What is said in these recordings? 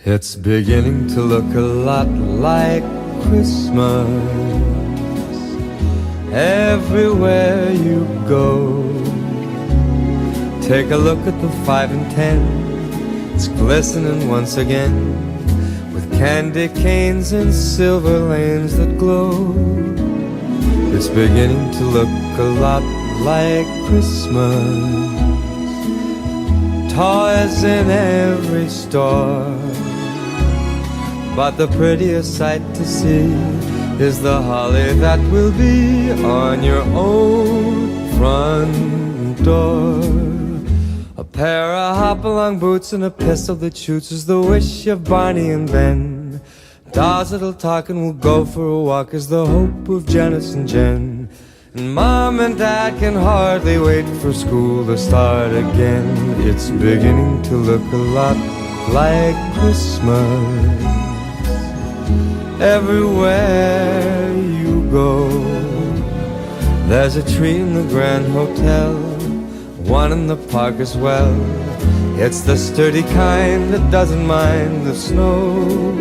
It's beginning to look a lot like Christmas everywhere you go. Take a look at the 5 and 10. It's glistening once again with candy canes and silver lanes that glow. It's beginning to look a lot like Christmas. Toys in every store, but the prettiest sight to see is the holly that will be on your own front door. A pair of hop-along boots and a pistol that shoots is the wish of Barney and Ben. Dolls that'll talk and will go for a walk is the hope of Janice and Jen. And Mom and Dad can hardly wait for school to start again. It's beginning to look a lot like Christmas everywhere you go. There's a tree in the Grand Hotel, one in the park as well. It's the sturdy kind that doesn't mind the snow.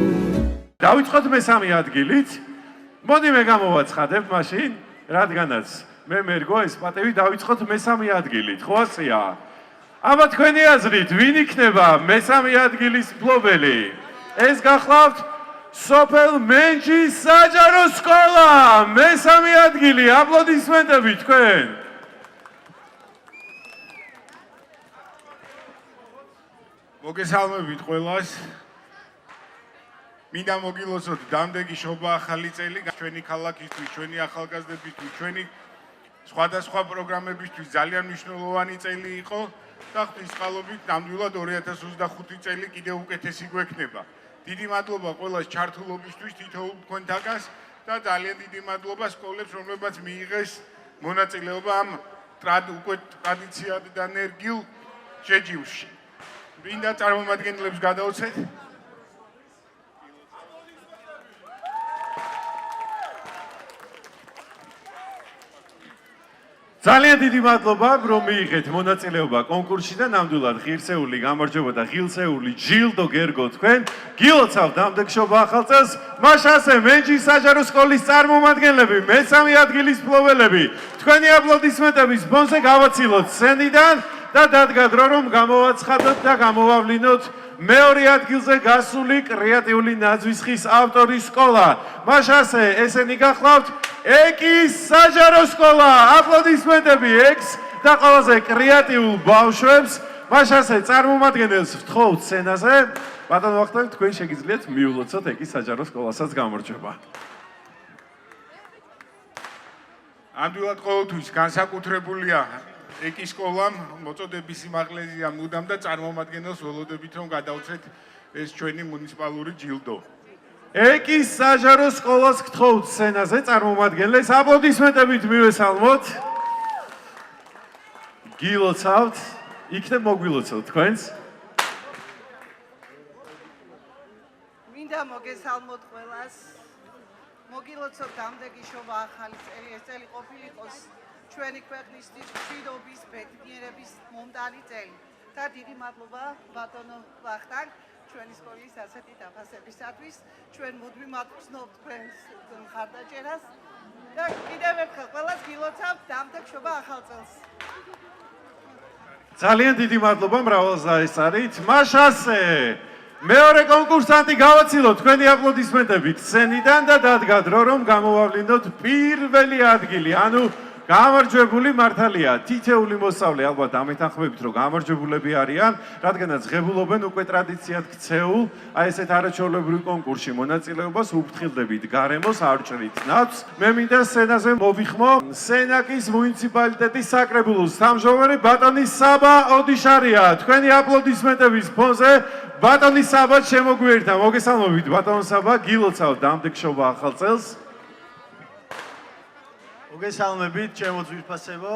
დავიწყოთ მესამე ადგილით. მოდი მე გამოვაცხადებ მაშინ, რადგანაც მე მერგო ეს პატევი დავიწყოთ მესამე ადგილით. ხო ასეა? აბა თქვენი აზრით, ვინ იქნება მესამე ადგილის მფლობელი? ეს გახლავთ სოფელ მენჯის საჯარო სკოლა. მესამე ადგილი, აპლოდისმენტები თქვენ. მოგესალმებით ყველას. მინდა მოგილოცოთ დამდეგი შობა ახალი წელი ჩვენი ქალაქისთვის, ჩვენი ახალგაზრდებისთვის, ჩვენი სხვადასხვა პროგრამებისთვის ძალიან მნიშვნელოვანი წელი იყო და ღვთის წყალობით ნამდვილად 2025 წელი კიდევ უკეთესი გვექნება. დიდი მადლობა ყველას ჩართულობისთვის თითოეულ თქვენთაგანს და ძალიან დიდი მადლობა სკოლებს, რომლებმაც მიიღეს მონაწილეობა ამ უკვე ტრადიციად და ნერგილ შეჯიბრში. მინდა წარმომადგენლებს გადავცეთ. ძალიან დიდი მადლობა, რომ მიიღეთ მონაწილეობა კონკურსში და ნამდვილად ღირსეული გამარჯვება და ღილსეული ჯილდო გერგო თქვენ. გილოცავთ დამდეგ შობა ახალ წელს. მაშასე მენჯის საჯარო სკოლის წარმომადგენლები, მესამე ადგილის მფლობელები, თქვენი აპლოდისმენტების ფონზე გავაცილოთ სცენიდან და დადგა დრო, რომ გამოვაცხადოთ და გამოვავლინოთ მეორე ადგილზე გასული კრეატიული ნაძვის ხის ავტორის სკოლა. მაშასე ესენი გახლავთ ეკის საჯარო სკოლა. აპლოდისმენტები ეკს და ყველაზე კრეატიულ ბავშვებს. მაშასე წარმომადგენელს ვთხოვთ სცენაზე. ბატონო ვახტანგ, თქვენ შეგიძლიათ მიულოცოთ ეკის საჯარო სკოლასაც გამარჯვება. ამდვილად ყოველთვის განსაკუთრებულია ეკის სკოლამ, მოწოდების სიმაღლეზეა მუდამ და წარმომადგენელს ველოდებით რომ გადავცეთ ეს ჩვენი მუნიციპალური ჯილდო. ეკის საჯარო სკოლას გთხოვთ სცენაზე წარმომადგენლებს. აპლოდისმენტებით მივესალმოთ. გილოცავთ, იქნებ მოგვილოცოთ თქვენს. მინდა მოგესალმოთ ყველას. მოგილოცოთ დამდეგი შობა ახალი წელი. ეს წელი ყოფილიყოს ჩვენი ქვეყნისთვის მშვიდობის, ბედნიერების მომდანი წელი. და დიდი მადლობა ბატონო ვახტანგ ჩვენი სკოლის ასეთი დაფასებისათვის. ჩვენ მუდმივად ვცნობთ თქვენს მხარდაჭერას და კიდევ ერთხელ ყველას გილოცავთ დამდეგ შობა ახალ წელს. ძალიან დიდი მადლობა მრავალზაესარით. მაშასე მეორე კონკურსანტი გავაცილოთ თქვენი აპლოდისმენტებით სცენიდან და დადგა დრო, რომ გამოვავლინოთ პირველი ადგილი. ანუ გამარჯვებული მართალია, თითეული მოსწავლე ალბათ ამეთანხმებით, რომ გამარჯვებულები არიან, რადგანაც ღებულობენ უკვე ტრადიციად ქცეულ, აი ესეთ არაჩვეულებრივ კონკურსში მონაწილეობას უფრთხილდებით გარემოს, არ ჭრით ნავს. მე მინდა სცენაზე მოვიხმო სენაკის მუნიციპალიტეტის საკრებულოს თავმჯდომარე ბატონი საბა ოდიშარია. თქვენი აპლოდისმენტების ფონზე ბატონი საბა შემოგვიერთა. მოგესალმებით ბატონ საბა, გილოცავთ დამდეგ შობა ახალ წელს. მოგესალმებით, ჩემო ძვირფასებო.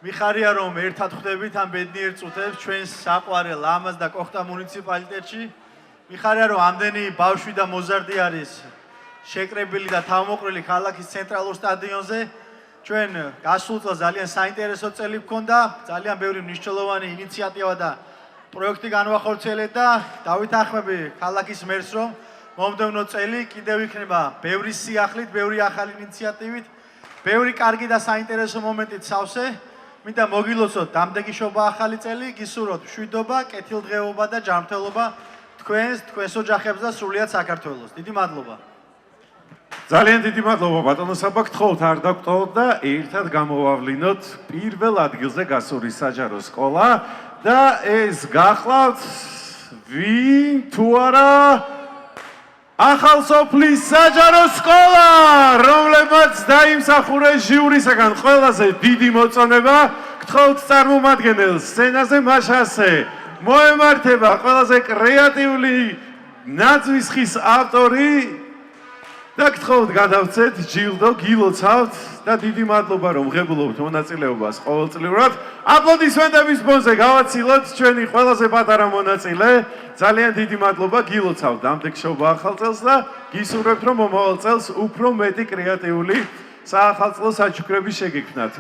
მიხარია რომ ერთად ხვდებით ამ ბედნიერ წუთებს ჩვენს საყვარელ ლამაზ და კოხტა მუნიციპალიტეტში. მიხარია რომ ამდენი ბავშვი და მოზარდი არის შეკრებილი და თავმოყრილი ქალაქის ცენტრალურ სტადიონზე. ჩვენ გასულ წელს ძალიან საინტერესო წელი გქონდა, ძალიან ბევრი მნიშვნელოვანი ინიციატივა და პროექტი განვახორციელეთ და დავითანხმები ქალაქის მერს, რომ მომდევნო წელი კიდევ იქნება ბევრი სიახლით, ბევრი ახალი ინიციატივით, ბევრი კარგი და საინტერესო მომენტით სავსე. მინდა მოგილოცოთ დამდეგიშობა ახალი წელი, გისურვოთ მშვიდობა, კეთილდღეობა და ჯანმრთელობა თქვენს ოჯახებს და სრულიად საქართველოს. დიდი მადლობა. ძალიან დიდი მადლობა ბატონო საბა, გთხოვთ არ დაგტოვოთ და ერთად გამოვავლინოთ პირველ ადგილზე გასული საჯარო სკოლა და ეს გახლავთ ვინ თუ არა ახალსოფლის საჯარო სკოლა, რომლებმაც დაიმსახურეს ჟიურისაგან ყველაზე დიდი მოწონება. გთხოვთ წარმომადგენელ სცენაზე მაშასე მოემართება ყველაზე კრეატიული ნაძვის ხის ავტორი და გთხოვთ გადავცეთ ჯილდო, გილოცავთ და დიდი მადლობა რომ ღებულობთ მონაწილეობას ყოველწლიურად. აპლოდისმენტების ფონზე გავაცილოთ ჩვენი ყველაზე პატარა მონაწილე. ძალიან დიდი მადლობა, გილოცავთ დამდეგშობა ახალ წელს და გისურვებთ რომ მომავალ წელს უფრო მეტი კრეატიული საახალწლო საჩუქრები შეგექმნათ.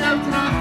გაგზავნოთ რა